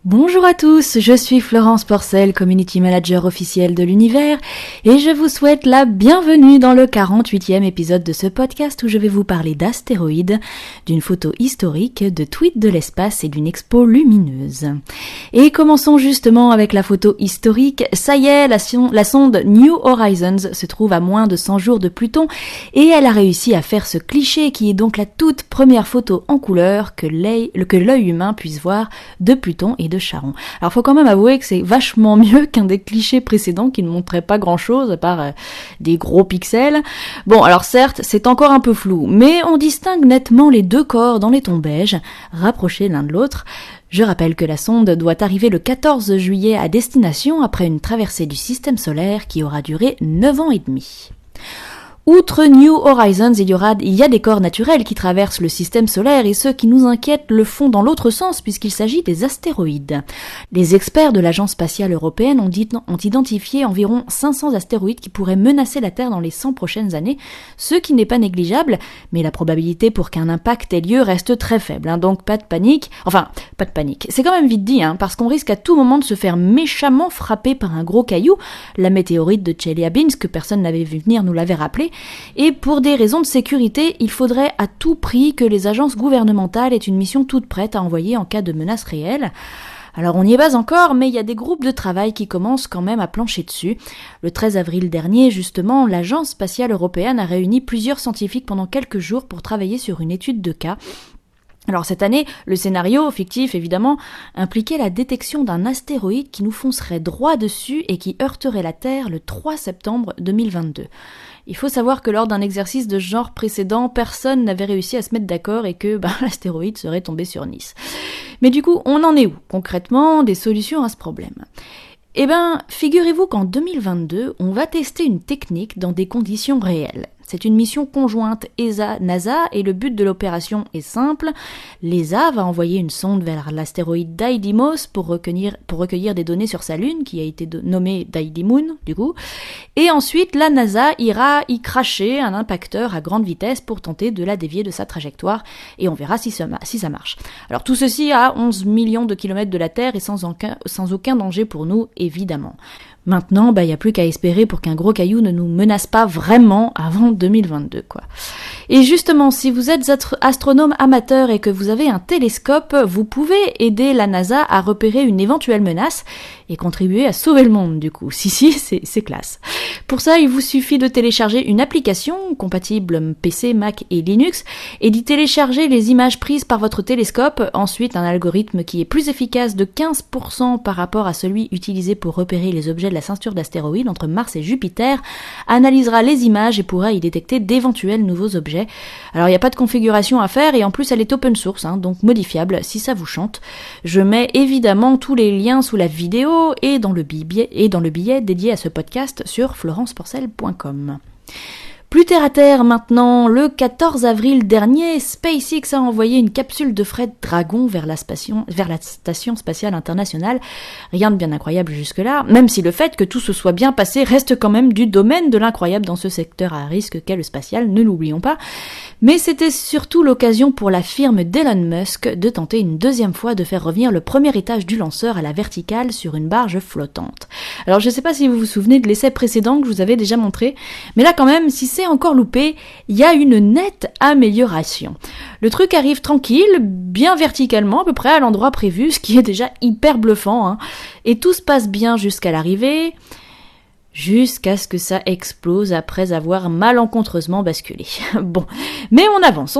Bonjour à tous, je suis Florence Porcel, Community Manager officielle de l'univers, et je vous souhaite la bienvenue dans le 48e épisode de ce podcast où je vais vous parler d'astéroïdes, d'une photo historique, de tweets de l'espace et d'une expo lumineuse. Et commençons justement avec la photo historique. Ça y est, la sonde New Horizons se trouve à moins de 100 jours de Pluton, et elle a réussi à faire ce cliché qui est donc la toute première photo en couleur que l'œil humain puisse voir de Pluton et de Charon. Alors faut quand même avouer que c'est vachement mieux qu'un des clichés précédents qui ne montraient pas grand chose à part des gros pixels. Bon, alors certes, c'est encore un peu flou, mais on distingue nettement les deux corps dans les tons beiges, rapprochés l'un de l'autre. Je rappelle que la sonde doit arriver le 14 juillet à destination après une traversée du système solaire qui aura duré 9 ans et demi. Outre New Horizons, il y a des corps naturels qui traversent le système solaire et ceux qui nous inquiètent le font dans l'autre sens puisqu'il s'agit des astéroïdes. Les experts de l'Agence spatiale européenne ont identifié environ 500 astéroïdes qui pourraient menacer la Terre dans les 100 prochaines années, ce qui n'est pas négligeable, mais la probabilité pour qu'un impact ait lieu reste très faible, donc pas de panique. Enfin, pas de panique, c'est quand même vite dit, parce qu'on risque à tout moment de se faire méchamment frapper par un gros caillou. La météorite de Chelyabinsk, que personne n'avait vu venir, nous l'avait rappelé. Et pour des raisons de sécurité, il faudrait à tout prix que les agences gouvernementales aient une mission toute prête à envoyer en cas de menace réelle. Alors on n'y est pas encore, mais il y a des groupes de travail qui commencent quand même à plancher dessus. Le 13 avril dernier, justement, l'Agence spatiale européenne a réuni plusieurs scientifiques pendant quelques jours pour travailler sur une étude de cas. Alors cette année, le scénario, fictif évidemment, impliquait la détection d'un astéroïde qui nous foncerait droit dessus et qui heurterait la Terre le 3 septembre 2022. Il faut savoir que lors d'un exercice de ce genre précédent, personne n'avait réussi à se mettre d'accord et que l'astéroïde serait tombé sur Nice. Mais du coup, on en est où, concrètement, des solutions à ce problème ? Eh bien, figurez-vous qu'en 2022, on va tester une technique dans des conditions réelles. C'est une mission conjointe ESA-NASA et le but de l'opération est simple. L'ESA va envoyer une sonde vers l'astéroïde Didymos pour recueillir des données sur sa lune, qui a été nommée Didymoon, du coup. Et ensuite, la NASA ira y cracher un impacteur à grande vitesse pour tenter de la dévier de sa trajectoire et on verra si ça marche. Alors tout ceci à 11 millions de kilomètres de la Terre et sans aucun danger pour nous, évidemment. Maintenant, il n'y a plus qu'à espérer pour qu'un gros caillou ne nous menace pas vraiment avant 2022, quoi. Et justement, si vous êtes astronome amateur et que vous avez un télescope, vous pouvez aider la NASA à repérer une éventuelle menace et contribuer à sauver le monde, du coup. Si, c'est classe. Pour ça, il vous suffit de télécharger une application compatible PC, Mac et Linux et d'y télécharger les images prises par votre télescope. Ensuite, un algorithme qui est plus efficace de 15% par rapport à celui utilisé pour repérer les objets de la ceinture d'astéroïdes entre Mars et Jupiter, analysera les images et pourra y détecter d'éventuels nouveaux objets. Alors il n'y a pas de configuration à faire et en plus elle est open source, donc modifiable si ça vous chante. Je mets évidemment tous les liens sous la vidéo et dans le billet dédié à ce podcast sur florenceporcel.com. Plus terre à terre maintenant, le 14 avril dernier, SpaceX a envoyé une capsule de fret Dragon vers la Station spatiale internationale. Rien de bien incroyable jusque-là, même si le fait que tout se soit bien passé reste quand même du domaine de l'incroyable dans ce secteur à risque qu'est le spatial, ne l'oublions pas. Mais c'était surtout l'occasion pour la firme d'Elon Musk de tenter une deuxième fois de faire revenir le premier étage du lanceur à la verticale sur une barge flottante. Alors je sais pas si vous vous souvenez de l'essai précédent que je vous avais déjà montré, mais là quand même, si c'est encore loupé, il y a une nette amélioration. Le truc arrive tranquille, bien verticalement, à peu près à l'endroit prévu, ce qui est déjà hyper bluffant, et tout se passe bien jusqu'à l'arrivée, jusqu'à ce que ça explose après avoir malencontreusement basculé. Bon, mais on avance.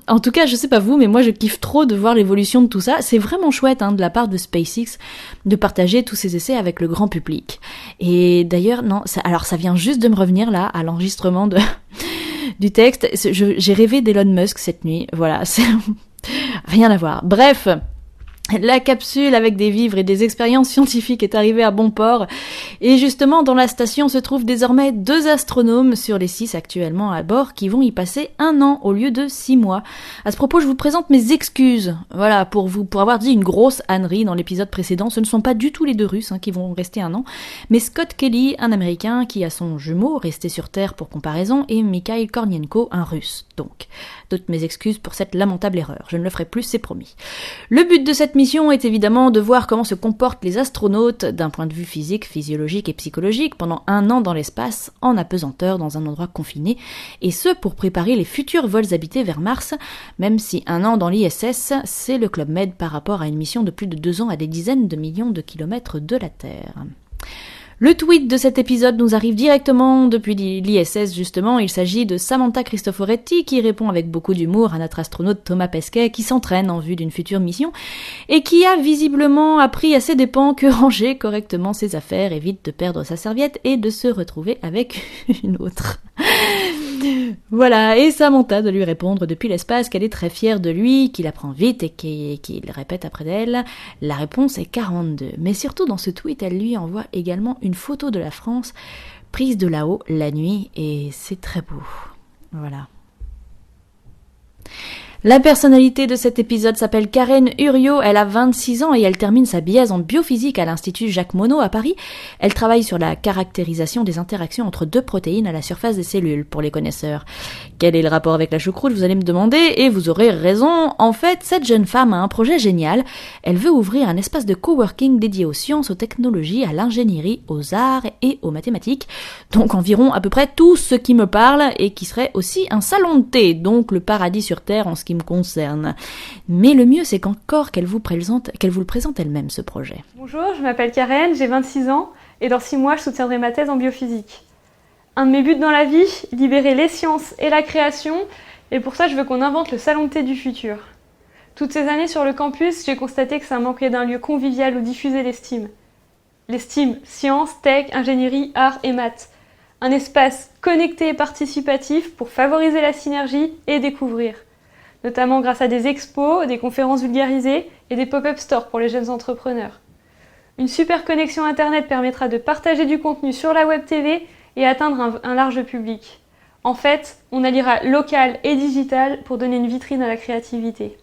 En tout cas, je sais pas vous, mais moi je kiffe trop de voir l'évolution de tout ça. C'est vraiment chouette de la part de SpaceX de partager tous ces essais avec le grand public. Et d'ailleurs, ça vient juste de me revenir là, à l'enregistrement du texte. J'ai rêvé d'Elon Musk cette nuit, voilà, c'est rien à voir. Bref, la capsule avec des vivres et des expériences scientifiques est arrivée à bon port et justement dans la station se trouvent désormais 2 astronomes sur les 6 actuellement à bord qui vont y passer 1 an au lieu de 6 mois. À ce propos, je vous présente mes excuses, voilà, pour avoir dit une grosse ânerie dans l'épisode précédent. Ce ne sont pas du tout les 2 Russes qui vont rester 1 an, mais Scott Kelly, un Américain qui a son jumeau resté sur Terre pour comparaison, et Mikhail Kornienko, un Russe. Donc, toutes mes excuses pour cette lamentable erreur. Je ne le ferai plus, c'est promis. Le but de cette mission est évidemment de voir comment se comportent les astronautes d'un point de vue physique, physiologique et psychologique pendant 1 an dans l'espace, en apesanteur dans un endroit confiné, et ce pour préparer les futurs vols habités vers Mars, même si 1 an dans l'ISS, c'est le Club Med par rapport à une mission de plus de 2 ans à des dizaines de millions de kilomètres de la Terre. Le tweet de cet épisode nous arrive directement depuis l'ISS justement, il s'agit de Samantha Cristoforetti qui répond avec beaucoup d'humour à notre astronaute Thomas Pesquet qui s'entraîne en vue d'une future mission et qui a visiblement appris à ses dépens que ranger correctement ses affaires évite de perdre sa serviette et de se retrouver avec une autre. Voilà, et Samantha de lui répondre depuis l'espace qu'elle est très fière de lui, qu'il apprend vite et qu'il répète après d'elle. La réponse est 42. Mais surtout dans ce tweet, elle lui envoie également une photo de la France prise de là-haut la nuit et c'est très beau. Voilà. La personnalité de cet épisode s'appelle Karen Uriot, elle a 26 ans et elle termine sa BS en biophysique à l'Institut Jacques Monod à Paris. Elle travaille sur la caractérisation des interactions entre 2 protéines à la surface des cellules, pour les connaisseurs. Quel est le rapport avec la choucroute, vous allez me demander, et vous aurez raison. En fait, cette jeune femme a un projet génial. Elle veut ouvrir un espace de coworking dédié aux sciences, aux technologies, à l'ingénierie, aux arts et aux mathématiques. Donc environ à peu près tout ce qui me parle et qui serait aussi un salon de thé, donc le paradis sur Terre en ce qui me concerne. Mais le mieux, c'est qu'encore qu'elle vous le présente elle-même, ce projet. Bonjour, je m'appelle Karen, j'ai 26 ans et dans 6 mois, je soutiendrai ma thèse en biophysique. Un de mes buts dans la vie, libérer les sciences et la création, et pour ça, je veux qu'on invente le salon de thé du futur. Toutes ces années sur le campus, j'ai constaté que ça manquait d'un lieu convivial où diffuser les STEAM. Les STEAM, sciences, tech, ingénierie, arts et maths. Un espace connecté et participatif pour favoriser la synergie et découvrir. Notamment grâce à des expos, des conférences vulgarisées et des pop-up stores pour les jeunes entrepreneurs. Une super connexion Internet permettra de partager du contenu sur la Web TV et atteindre un large public. En fait, on alliera local et digital pour donner une vitrine à la créativité.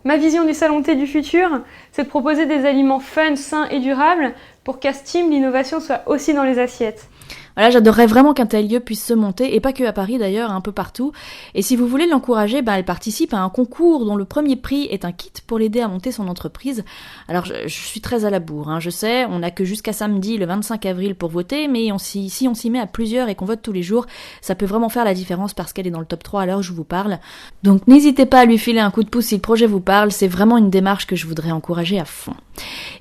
Ma vision du salon thé du futur, c'est de proposer des aliments fun, sains et durables pour qu'à STEAM, l'innovation soit aussi dans les assiettes. Voilà, j'adorerais vraiment qu'un tel lieu puisse se monter, et pas que à Paris d'ailleurs, un peu partout. Et si vous voulez l'encourager, elle participe à un concours dont le premier prix est un kit pour l'aider à monter son entreprise. Alors je suis très à la bourre, je sais, on n'a que jusqu'à samedi, le 25 avril pour voter, mais si on s'y met à plusieurs et qu'on vote tous les jours, ça peut vraiment faire la différence parce qu'elle est dans le top 3 à l'heure où je vous parle. Donc n'hésitez pas à lui filer un coup de pouce si le projet vous parle, c'est vraiment une démarche que je voudrais encourager à fond.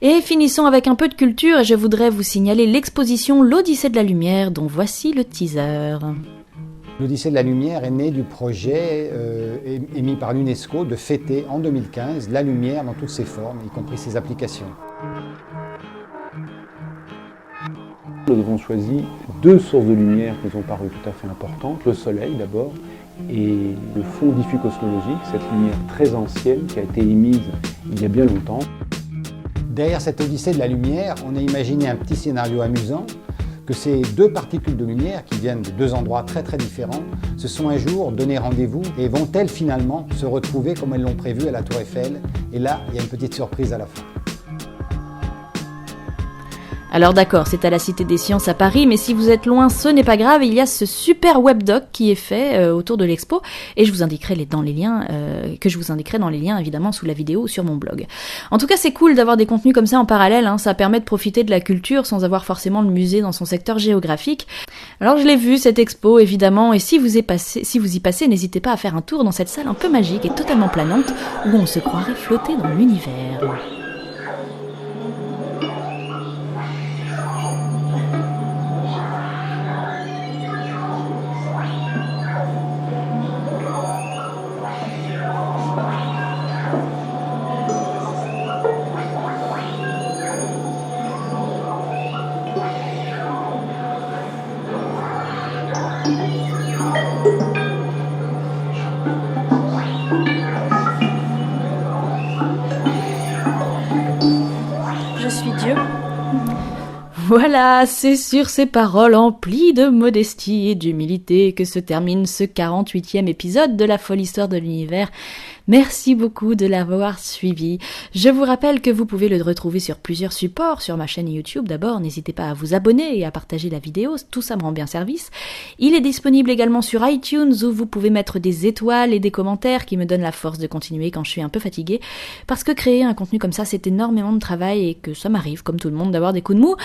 Et finissons avec un peu de culture, et je voudrais vous signaler l'exposition L'Odyssée de la Lumière, dont voici le teaser. L'Odyssée de la Lumière est née du projet émis par l'UNESCO de fêter en 2015 la lumière dans toutes ses formes, y compris ses applications. Nous avons choisi 2 sources de lumière qui nous ont paru tout à fait importantes. Le Soleil d'abord et le fond diffus cosmologique, cette lumière très ancienne qui a été émise il y a bien longtemps. Derrière cette Odyssée de la Lumière, on a imaginé un petit scénario amusant, que ces 2 particules de lumière qui viennent de 2 endroits très très différents se sont un jour donné rendez-vous et vont-elles finalement se retrouver comme elles l'ont prévu à la Tour Eiffel. Et là, il y a une petite surprise à la fin. Alors d'accord, c'est à la Cité des Sciences à Paris, mais si vous êtes loin, ce n'est pas grave, il y a ce super webdoc qui est fait autour de l'expo, et je vous indiquerai dans les liens évidemment sous la vidéo ou sur mon blog. En tout cas, c'est cool d'avoir des contenus comme ça en parallèle, ça permet de profiter de la culture sans avoir forcément le musée dans son secteur géographique. Alors je l'ai vu cette expo évidemment, et si vous y passez, n'hésitez pas à faire un tour dans cette salle un peu magique et totalement planante où on se croirait flotter dans l'univers. Je suis Dieu. Voilà, c'est sur ces paroles emplies de modestie et d'humilité que se termine ce 48e épisode de la folle histoire de l'univers. Merci beaucoup de l'avoir suivi. Je vous rappelle que vous pouvez le retrouver sur plusieurs supports, sur ma chaîne YouTube d'abord, n'hésitez pas à vous abonner et à partager la vidéo, tout ça me rend bien service. Il est disponible également sur iTunes où vous pouvez mettre des étoiles et des commentaires qui me donnent la force de continuer quand je suis un peu fatiguée, parce que créer un contenu comme ça c'est énormément de travail et que ça m'arrive comme tout le monde d'avoir des coups de mou.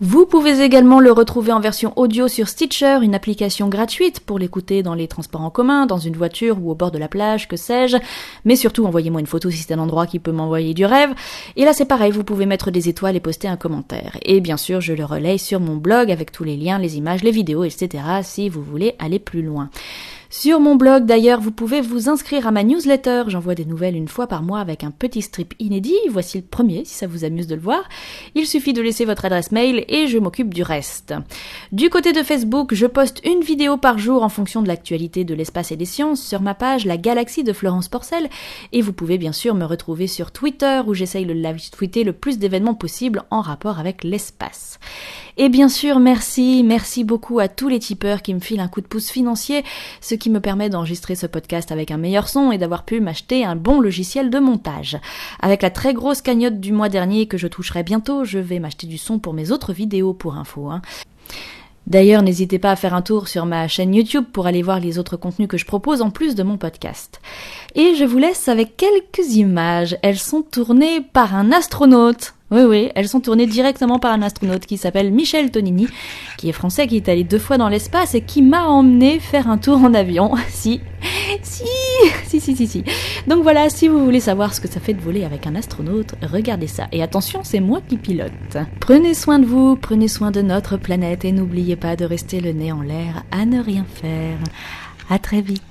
Vous pouvez également le retrouver en version audio sur Stitcher, une application gratuite pour l'écouter dans les transports en commun, dans une voiture ou au bord de la plage, que sais-je. Mais surtout, envoyez-moi une photo si c'est un endroit qui peut m'envoyer du rêve. Et là, c'est pareil, vous pouvez mettre des étoiles et poster un commentaire. Et bien sûr, je le relaye sur mon blog avec tous les liens, les images, les vidéos, etc. si vous voulez aller plus loin. Sur mon blog, d'ailleurs, vous pouvez vous inscrire à ma newsletter. J'envoie des nouvelles une fois par mois avec un petit strip inédit. Voici le premier, si ça vous amuse de le voir. Il suffit de laisser votre adresse mail et je m'occupe du reste. Du côté de Facebook, je poste une vidéo par jour en fonction de l'actualité de l'espace et des sciences sur ma page La Galaxie de Florence Porcel. Et vous pouvez bien sûr me retrouver sur Twitter où j'essaye de live tweeter le plus d'événements possible en rapport avec l'espace. Et bien sûr, merci beaucoup à tous les tipeurs qui me filent un coup de pouce financier, ce qui me permet d'enregistrer ce podcast avec un meilleur son et d'avoir pu m'acheter un bon logiciel de montage. Avec la très grosse cagnotte du mois dernier que je toucherai bientôt, je vais m'acheter du son pour mes autres vidéos pour info. D'ailleurs, n'hésitez pas à faire un tour sur ma chaîne YouTube pour aller voir les autres contenus que je propose en plus de mon podcast. Et je vous laisse avec quelques images. Elles sont tournées par un astronaute. Oui, elles sont tournées directement par un astronaute qui s'appelle Michel Tonini, qui est français, qui est allé 2 fois dans l'espace et qui m'a emmené faire un tour en avion. Si. Donc voilà, si vous voulez savoir ce que ça fait de voler avec un astronaute, regardez ça. Et attention, c'est moi qui pilote. Prenez soin de vous, prenez soin de notre planète et n'oubliez pas de rester le nez en l'air à ne rien faire. À très vite.